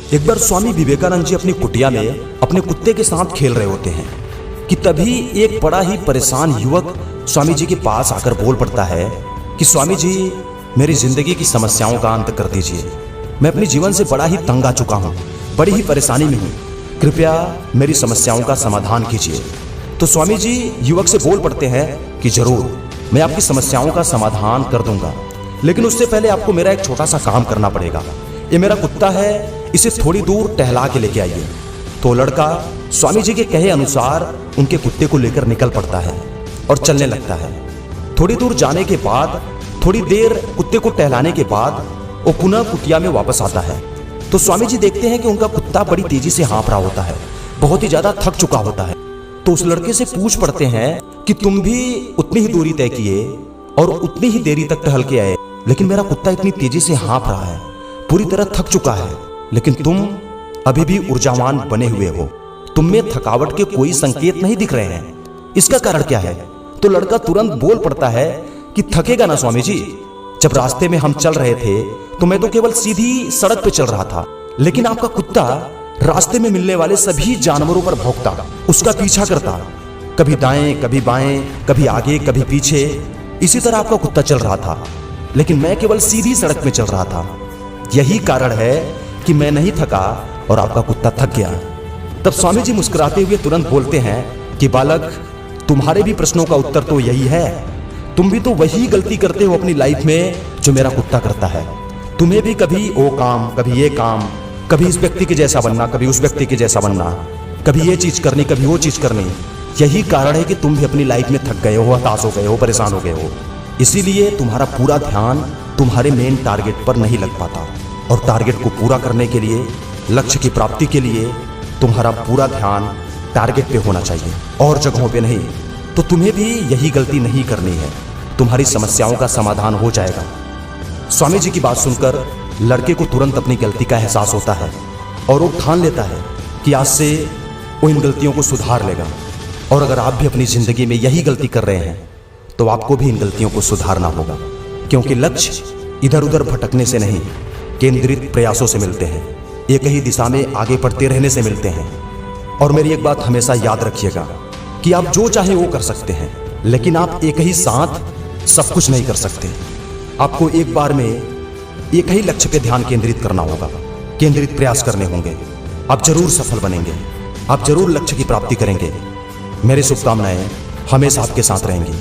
एक बार स्वामी विवेकानंद जी अपनी कुटिया में अपने कुत्ते के साथ खेल रहे होते हैं कि तभी एक बड़ा ही परेशान युवक स्वामी जी के पास आकर बोल पड़ता है कि स्वामी जी, मेरी जिंदगी की समस्याओं का अंत कर दीजिए। मैं अपने जीवन से बड़ा ही तंग आ चुका हूँ, बड़ी ही परेशानी में हूँ, कृपया मेरी समस्याओं का समाधान कीजिए। तो स्वामी जी युवक से बोल पड़ते हैं कि जरूर, मैं आपकी समस्याओं का समाधान कर दूंगा, लेकिन उससे पहले आपको मेरा एक छोटा सा काम करना पड़ेगा। ये मेरा कुत्ता है, इसे थोड़ी दूर टहला के लेके आइए। तो लड़का स्वामी जी के कहे अनुसार उनके कुत्ते को लेकर निकल पड़ता है और चलने लगता है। थोड़ी दूर जाने के बाद, थोड़ी देर कुत्ते को टहलाने के बाद वो पुनः कुटिया में वापस आता है। तो स्वामी जी देखते हैं कि उनका कुत्ता बड़ी तेजी से हाँफ रहा होता है, बहुत ही ज्यादा थक चुका होता है। तो उस लड़के से पूछ पड़ते हैं कि तुम भी उतनी ही दूरी तय किए और उतनी ही देरी तक टहल के आए, लेकिन मेरा कुत्ता इतनी तेजी से हाँफ रहा है, पूरी तरह थक चुका है, लेकिन तुम अभी भी ऊर्जावान बने हुए हो, तुम में थकावट के कोई संकेत नहीं दिख रहे हैं, इसका कारण क्या है? तो लड़का तुरंत बोल पड़ता है कि थकेगा ना स्वामी जी, जब रास्ते में हम चल रहे थे तो मैं तो केवल सीधी सड़क पे चल रहा था, लेकिन आपका कुत्ता रास्ते में मिलने वाले सभी जानवरों पर भौंकता, उसका पीछा करता, कभी दाएं कभी बाएं, कभी आगे कभी पीछे, इसी तरह आपका कुत्ता चल रहा था, लेकिन मैं केवल सीधी सड़क में चल रहा था। यही कारण है कि मैं नहीं थका और आपका कुत्ता थक गया। तब स्वामी जी मुस्कुराते हुए तुरंत बोलते हैं कि बालक, तुम्हारे भी प्रश्नों का उत्तर तो यही है, तुम भी तो वही गलती करते हो अपनी लाइफ में जो मेरा कुत्ता करता है। तुम्हें भी कभी वो काम, कभी ये काम, कभी इस व्यक्ति के जैसा बनना, कभी उस व्यक्ति के जैसा बनना, कभी ये चीज करनी, कभी वो चीज करनी। यही कारण है कि तुम भी अपनी लाइफ में थक गए हो, हताश हो गए हो, परेशान हो गए हो। इसीलिए तुम्हारा पूरा ध्यान तुम्हारे मेन टारगेट पर नहीं लग पाता, और टारगेट को पूरा करने के लिए, लक्ष्य की प्राप्ति के लिए तुम्हारा पूरा ध्यान टारगेट पे होना चाहिए और जगहों पे नहीं। तो तुम्हें भी यही गलती नहीं करनी है, तुम्हारी समस्याओं का समाधान हो जाएगा। स्वामी जी की बात सुनकर लड़के को तुरंत अपनी गलती का एहसास होता है और वो ठान लेता है कि आज से वो इन गलतियों को सुधार लेगा। और अगर आप भी अपनी जिंदगी में यही गलती कर रहे हैं तो आपको भी इन गलतियों को सुधारना होगा, क्योंकि लक्ष्य इधर उधर भटकने से नहीं, केंद्रित प्रयासों से मिलते हैं, एक ही दिशा में आगे बढ़ते रहने से मिलते हैं। और मेरी एक बात हमेशा याद रखिएगा कि आप जो चाहे वो कर सकते हैं, लेकिन आप एक ही साथ सब कुछ नहीं कर सकते। आपको एक बार में एक ही लक्ष्य पे ध्यान केंद्रित करना होगा, केंद्रित प्रयास करने होंगे। आप जरूर सफल बनेंगे, आप जरूर लक्ष्य की प्राप्ति करेंगे। मेरी शुभकामनाएं हमेशा आपके साथ रहेंगी।